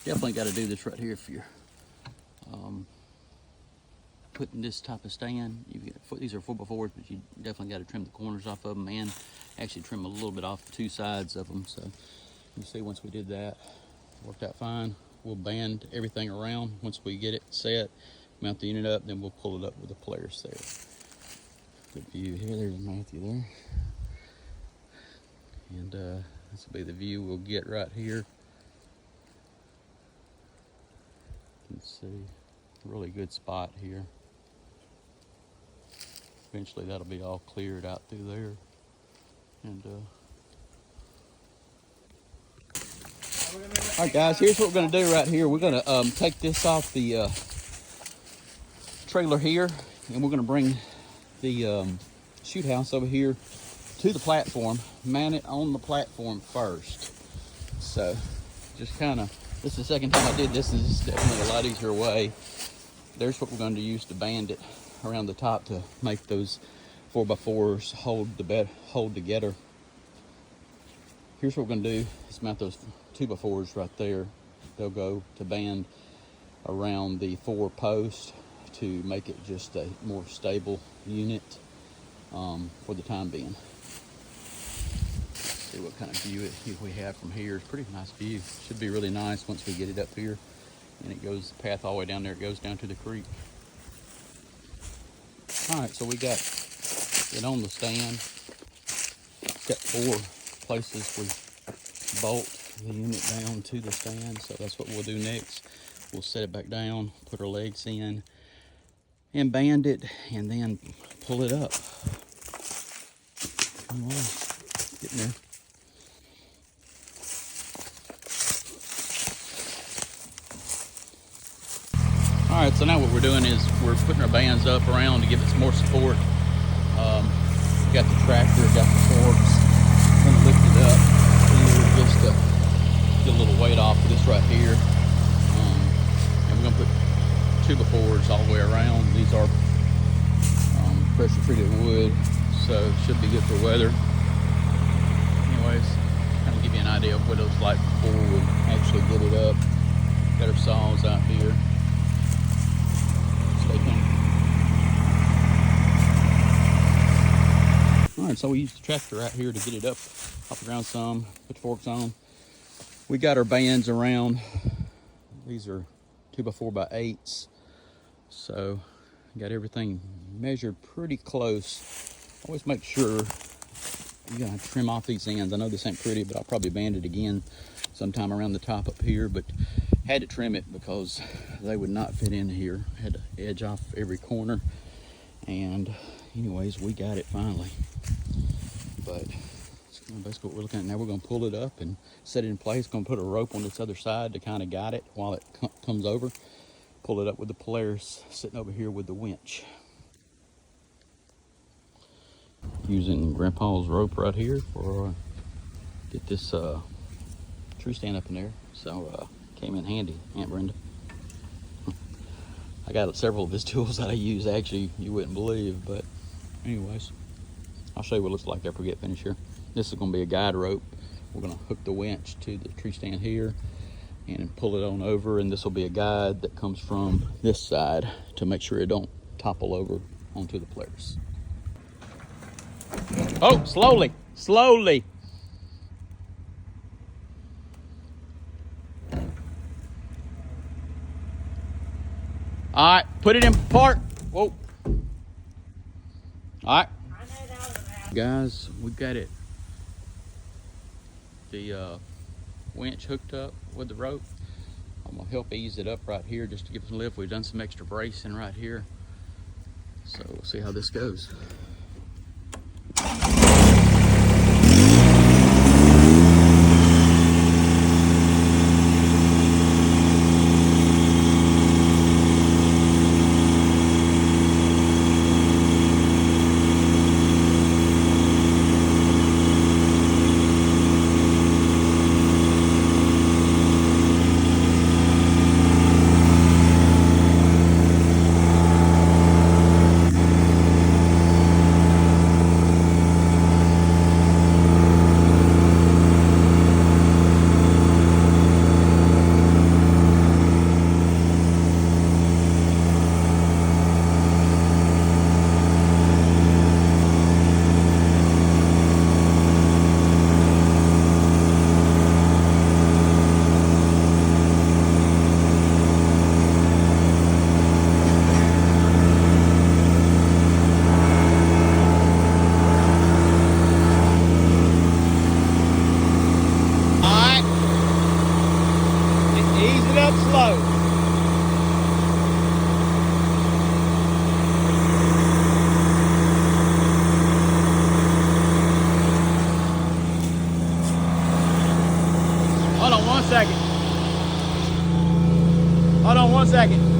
Definitely got to do this right here if you're putting this type of stand. These are 4x4s, but you definitely got to trim the corners off of them and actually trim a little bit off the two sides of them. So you see, once we did that, worked out fine. We'll band everything around. Once we get it set, mount the unit up, then we'll pull it up with the Polaris there. Good view here. There's Matthew there. And this will be the view we'll get right here. You can see a really good spot here. Eventually that'll be all cleared out through there. And all right, guys, here's what we're going to do right here. We're going to take this off the trailer here, and we're going to bring the shoot house over here to the platform, mount it on the platform first. So just kind of, this is the second time I did this, and this is definitely a lot easier way. There's what we're going to use to band it around the top to make those 4x4s hold together. Here's what we're going to do is mount those 2x4s right there. They'll go to band around the 4 posts to make it just a more stable unit for the time being. See what kind of view we have from here. It's a pretty nice view. Should be really nice once we get it up here. And it goes the path all the way down there. It goes down to the creek. All right, so we got it on the stand. Got 4 places we bolt the unit down to the stand. So that's what we'll do next. We'll set it back down, put our legs in, and band it, and then pull it up. Come on, getting there. All right, so now what we're doing is we're putting our bands up around to give it some more support. Got the tractor, got the forks. I'm gonna lift it up here just to get a little weight off of this right here. And we're gonna put 2x4s all the way around. These are pressure treated wood, so it should be good for weather. Anyways, kind of give you an idea of what it looks like before we actually get it up. Got our saws out here. Stay tuned. All right, so we used the tractor right here to get it up off the ground some, put the forks on. We got our bands around. These are 2x4x8s. So got everything measured pretty close. Always make sure you gotta trim off these ends. I know this ain't pretty, but I'll probably band it again sometime around the top up here, but had to trim it because they would not fit in here. Had to edge off every corner. And anyways, we got it finally. But that's basically what we're looking at. Now we're gonna pull it up and set it in place. Gonna put a rope on this other side to kind of guide it while it comes over. Pull it up with the Polaris sitting over here with the winch. Using Grandpa's rope right here for get this tree stand up in there. So came in handy, Aunt Brenda. I got several of his tools that I use, actually, you wouldn't believe, but anyways, I'll show you what it looks like after we get finished here. This is gonna be a guide rope. We're gonna hook the winch to the tree stand here and pull it on over, and this will be a guide that comes from this side to make sure it don't topple over onto the Polaris. Oh, slowly, slowly. All right, put it in park. Whoa. All right. Guys, we got it. The winch hooked up with the rope. I'm gonna help ease it up right here just to give it a lift. We've done some extra bracing right here. So we'll see how this goes. 1 second. Hold on 1 second.